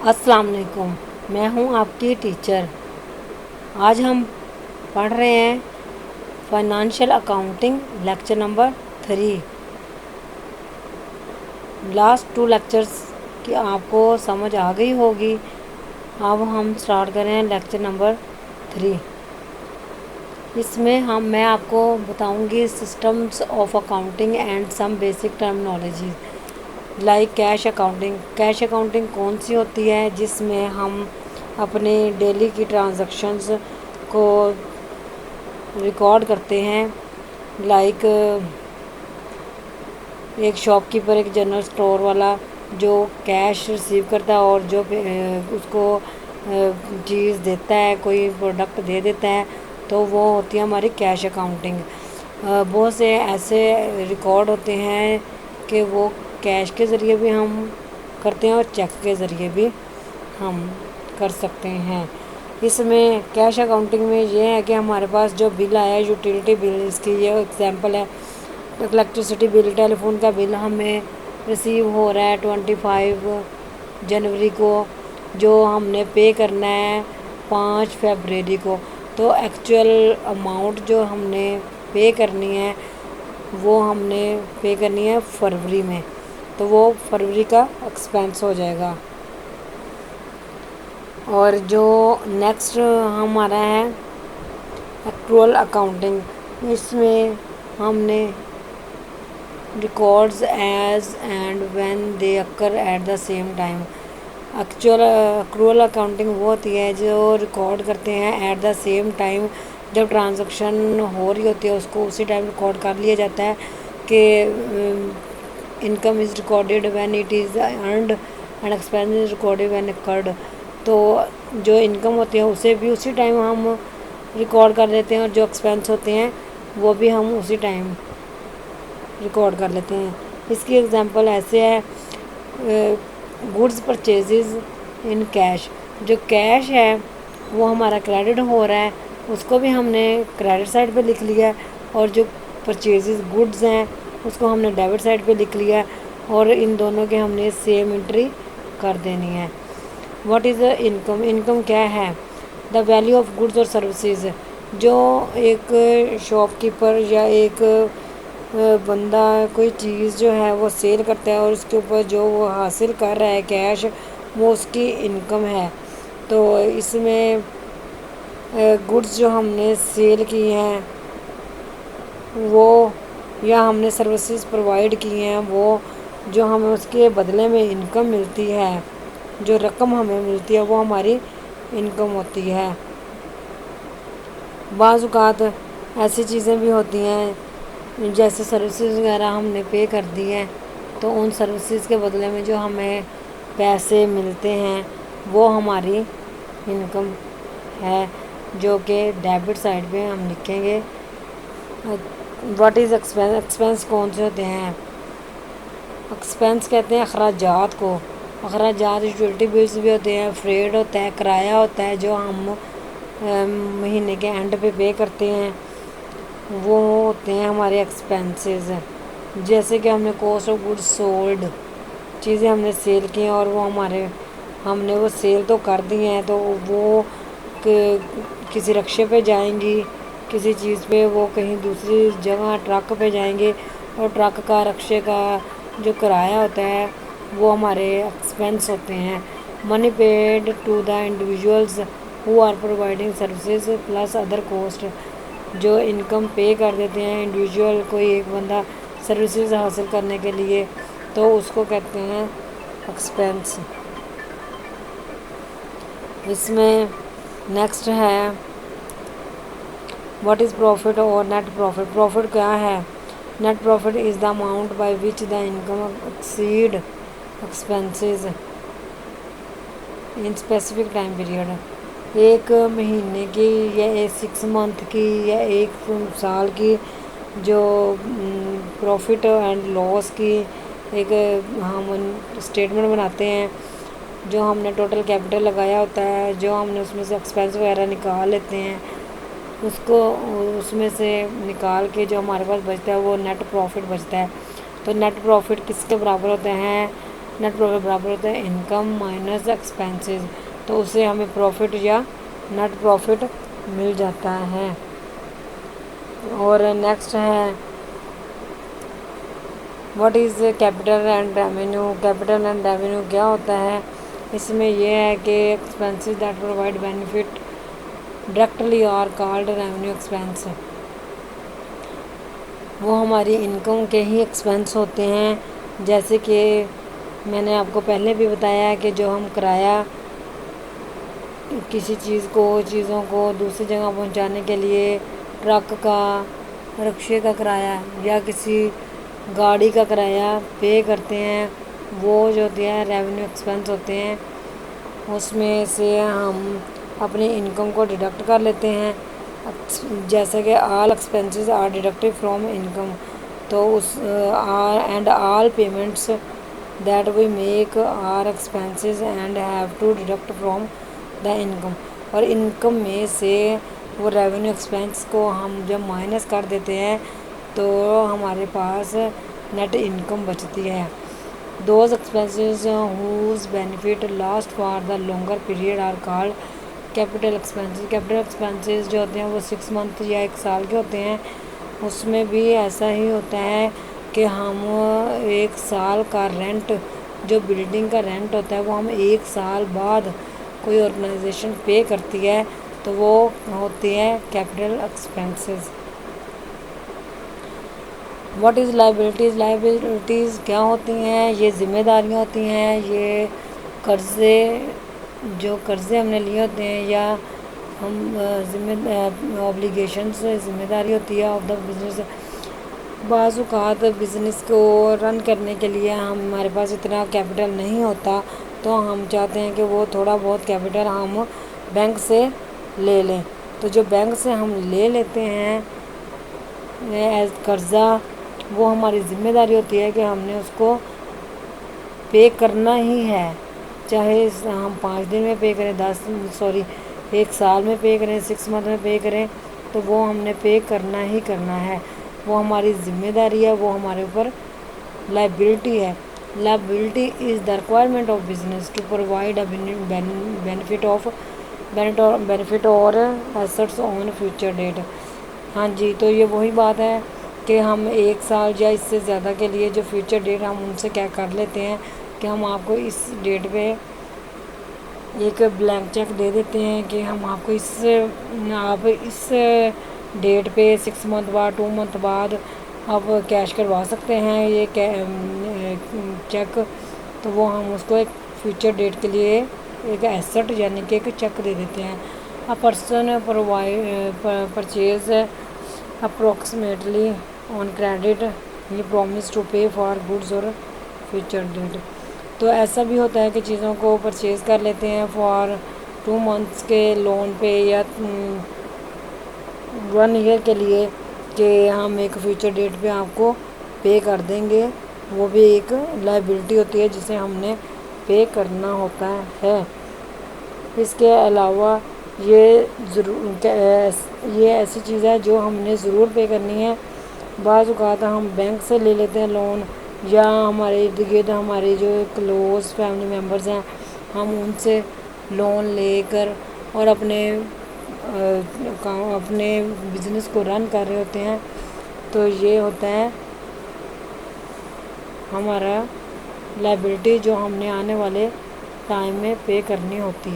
السلام علیکم، میں ہوں آپ کی ٹیچر۔ آج ہم پڑھ رہے ہیں financial accounting lecture number 3۔ Last 2 lectures کی آپ کو سمجھ آ گئی ہوگی۔ اب ہم سٹارٹ کریں ہیں لیکچر نمبر 3۔ اس میں میں آپ کو بتاؤں گی systems of accounting and some basic terminologies like cash accounting. Cash accounting کون سی ہوتی ہے؟ جس میں ہم اپنے ڈیلی کی ٹرانزیکشنز کو ریکارڈ کرتے ہیں، لائک ایک شاپ کیپر، ایک جنرل اسٹور والا جو کیش ریسیو کرتا ہے اور جو اس کو چیز دیتا ہے، کوئی پروڈکٹ دے دیتا ہے، تو وہ ہوتی ہے ہماری کیش اکاؤنٹنگ۔ بہت سے ایسے ریکارڈ ہوتے ہیں کہ وہ کیش کے ذریعے بھی ہم کرتے ہیں اور چیک کے ذریعے بھی ہم کر سکتے ہیں۔ اس میں کیش اکاؤنٹنگ میں یہ ہے کہ ہمارے پاس جو بل آیا ہے، یوٹیلیٹی بل، اس کی یہ ایگزامپل ہے، الیکٹریسٹی بل، ٹیلی فون کا بل ہمیں ریسیو ہو رہا ہے 25 جنوری کو، جو ہم نے پے کرنا ہے 5 فیبرری کو۔ تو ایکچوئل اماؤنٹ جو ہم نے پے کرنی ہے وہ ہم نے پے کرنی ہے فروری میں، تو وہ فروری کا ایکسپینس ہو جائے گا۔ اور جو نیکسٹ ہمارا ہے ایکچوئل اکاؤنٹنگ، اس میں ہم نے records as and when they occur at the same time. Actual accounting وہ ہوتی ہے جو ریکارڈ کرتے ہیں ایٹ دا سیم ٹائم، جب ٹرانزیکشن ہو رہی ہوتی ہے اس کو اسی ٹائم ریکارڈ کر لیا جاتا ہے کہ income is recorded when it is earned and expense is recorded when occurred. تو جو انکم ہوتی ہے اسے بھی اسی ٹائم ہم ریکارڈ کر لیتے ہیں، اور جو ایکسپینس ہوتے ہیں وہ بھی ہم اسی ٹائم ریکارڈ کر لیتے ہیں۔ اس کی ایگزامپل ایسے ہے، گڈز پرچیزز ان کیش۔ جو کیش ہے وہ ہمارا کریڈٹ ہو رہا ہے، اس کو بھی ہم نے کریڈٹ سائڈ پہ لکھ لیا ہے، اور جو پرچیزز گڈز ہیں اس کو ہم نے ڈیبٹ سائڈ پہ لکھ لیا ہے، اور ان دونوں کے ہم نے سیم انٹری کر دینی ہے۔ What is income? انکم کیا ہے؟ دا ویلیو آف گڈز اور سروسز۔ جو ایک شاپ کیپر یا ایک بندہ کوئی چیز جو ہے وہ سیل کرتا ہے اور اس کے اوپر جو وہ حاصل کر رہا ہے کیش، وہ اس کی انکم ہے۔ تو اس میں گڈز جو ہم نے سیل کی ہیں وہ، یا ہم نے سروسز پرووائڈ کی ہیں، وہ جو ہمیں اس کے بدلے میں انکم ملتی ہے، جو رقم ہمیں ملتی ہے وہ ہماری انکم ہوتی ہے۔ بعض اوقات ایسی چیزیں بھی ہوتی ہیں جیسے سروسز وغیرہ ہم نے پے کر دی ہیں، تو ان سروسز کے بدلے میں جو ہمیں پیسے ملتے ہیں وہ ہماری انکم ہے، جو کہ ڈیبٹ سائڈ پہ ہم لکھیں گے۔ What is expense? ایکسپینس کون سے ہوتے ہیں؟ ایکسپینس کہتے ہیں اخراجات کو۔ اخراجات یوٹیلیٹی بلز بھی ہوتے ہیں، فریٹ ہوتا ہے، کرایہ ہوتا ہے جو ہم مہینے کے اینڈ پہ کرتے ہیں، وہ ہوتے ہیں ہمارے ایکسپینسز۔ جیسے کہ ہم نے کاسٹ آف گڈ سولڈ، چیزیں ہم نے سیل کی ہیں اور وہ ہم نے وہ سیل تو کر دی ہیں، تو وہ کسی رکشے پہ جائیں گی، کسی چیز پہ، وہ کہیں دوسری جگہ ٹرک پہ جائیں گے، اور ٹرک کا، رکشے کا جو کرایہ ہوتا ہے وہ ہمارے ایکسپینس ہوتے ہیں۔ Money paid to the individuals who are providing services plus other cost. جو انکم پے کر دیتے ہیں انڈیویژول، کوئی ایک بندہ سروسز حاصل کرنے کے لیے، تو اس کو کہتے ہیں ایکسپینس۔ اس میں نیکسٹ ہے واٹ از پروفٹ اور نیٹ پروفٹ۔ پروفٹ کیا ہے؟ Net profit is the amount by which the income exceed expenses in specific time period. ایک مہینے کی یا 6 منتھ کی یا 1 سال کی جو پروفٹ اینڈ لاس کی ایک ہم اسٹیٹمنٹ بناتے ہیں، جو ہم نے ٹوٹل کیپٹل لگایا ہوتا ہے، جو ہم نے اس میں سے ایکسپینس وغیرہ نکال لیتے ہیں، اس کو اس میں سے نکال کے جو ہمارے پاس بچتا ہے وہ نیٹ پروفٹ بچتا ہے۔ تو نیٹ پروفٹ کس کے برابر ہوتے ہیں؟ نیٹ پروفٹ برابر ہوتا ہے انکم مائنس ایکسپینسز، تو اس سے ہمیں پروفٹ یا نیٹ پروفٹ مل جاتا ہے۔ اور نیکسٹ ہے what is capital and revenue. Capital and revenue کیا ہوتا ہے؟ اس میں یہ ہے کہ expenses that provide benefit directly are called revenue expense, وہ ہماری انکم کے ہی ایکسپینس ہوتے ہیں۔ جیسے کہ میں نے آپ کو پہلے بھی بتایا کہ جو ہم کرایہ کسی چیزوں کو دوسری جگہ پہنچانے کے لیے ٹرک کا، رکشے کا کرایہ یا کسی گاڑی کا کرایہ پے کرتے ہیں، وہ جو ہوتے ہیں ریونیو ایکسپینس ہوتے ہیں۔ اس میں سے ہم اپنی انکم کو ڈیڈکٹ کر لیتے ہیں، جیسا کہ all expenses are deducted from income, تو اس and all payments that we make are expenses and have to deduct from the income, اور انکم میں سے وہ ریونیو ایکسپینس کو ہم جب مائنس کر دیتے ہیں تو ہمارے پاس نیٹ انکم بچتی ہے۔ Those expenses whose benefit last for the longer period are called capital expenses. Capital expenses جو ہوتے ہیں وہ 6 منتھ یا 1 سال کے ہوتے ہیں۔ اس میں بھی ایسا ہی ہوتا ہے کہ ہم 1 سال کا رینٹ، جو بلڈنگ کا رینٹ ہوتا ہے وہ ہم 1 سال بعد کوئی آرگنائزیشن پے کرتی ہے، تو وہ ہوتی ہے capital expenses. What is liabilities. Liabilities کیا ہوتی ہیں؟ یہ ذمہ داریاں ہوتی ہیں، یہ جو قرضے ہم نے لیے ہوتے ہیں یا ہم اوبلیگیشنز، ذمہ داری ہوتی ہے آف دا بزنس۔ بعض اوقات بزنس کو رن کرنے کے لیے ہمارے پاس اتنا کیپٹل نہیں ہوتا، تو ہم چاہتے ہیں کہ وہ تھوڑا بہت کیپٹل ہم بینک سے لے لیں، تو جو بینک سے ہم لے لیتے ہیں ایز قرضہ، وہ ہماری ذمہ داری ہوتی ہے کہ ہم نے اس کو پے کرنا ہی ہے، چاہے ہم 5 دن میں پے کریں، 1 سال میں پے کریں، 6 منتھ میں پے کریں، تو وہ ہم نے پے کرنا ہی کرنا ہے، وہ ہماری ذمہ داری ہے، وہ ہمارے اوپر لائبلٹی ہے۔ Liability is the requirement of business to provide a benefit اور ایسٹس آن فیوچر ڈیٹ۔ ہاں جی، تو یہ وہی بات ہے کہ ہم 1 سال یا اس سے زیادہ کے لیے جو فیوچر ڈیٹ ہم ان سے کیا کر لیتے ہیں کہ ہم آپ کو اس ڈیٹ پہ ایک بلینک چیک دے دیتے ہیں کہ ہم آپ کو آپ اس ڈیٹ پہ 6 منتھ بعد 2 منتھ بعد آپ کیش کروا سکتے ہیں یہ چیک، تو وہ ہم اس کو ایک فیوچر ڈیٹ کے لیے ایک ایسٹ یعنی کہ ایک چیک دے دیتے ہیں۔ Person purchase approximately on credit he promise to pay for goods اور فیوچر ڈیٹ۔ تو ایسا بھی ہوتا ہے کہ چیزوں کو پرچیز کر لیتے ہیں فار 2 منتھس کے لون پہ یا 1 ایئر کے لیے کہ ہم ایک فیوچر ڈیٹ پہ آپ کو پے کر دیں گے، وہ بھی ایک لائبلٹی ہوتی ہے جسے ہم نے پے کرنا ہوتا ہے۔ اس کے علاوہ یہ ایسی چیز ہے جو ہم نے ضرور پے کرنی ہے۔ بعض اوقات ہم بینک سے لے لیتے ہیں لون، یا ہمارے ارد گرد ہمارے جو کلوز فیملی ممبرز ہیں ہم ان سے لون لے کر اور اپنے بزنس کو رن کر رہے ہوتے ہیں، تو یہ ہوتا ہے ہمارا لائبلٹی جو ہم نے آنے والے ٹائم میں پے کرنی ہوتی ہے۔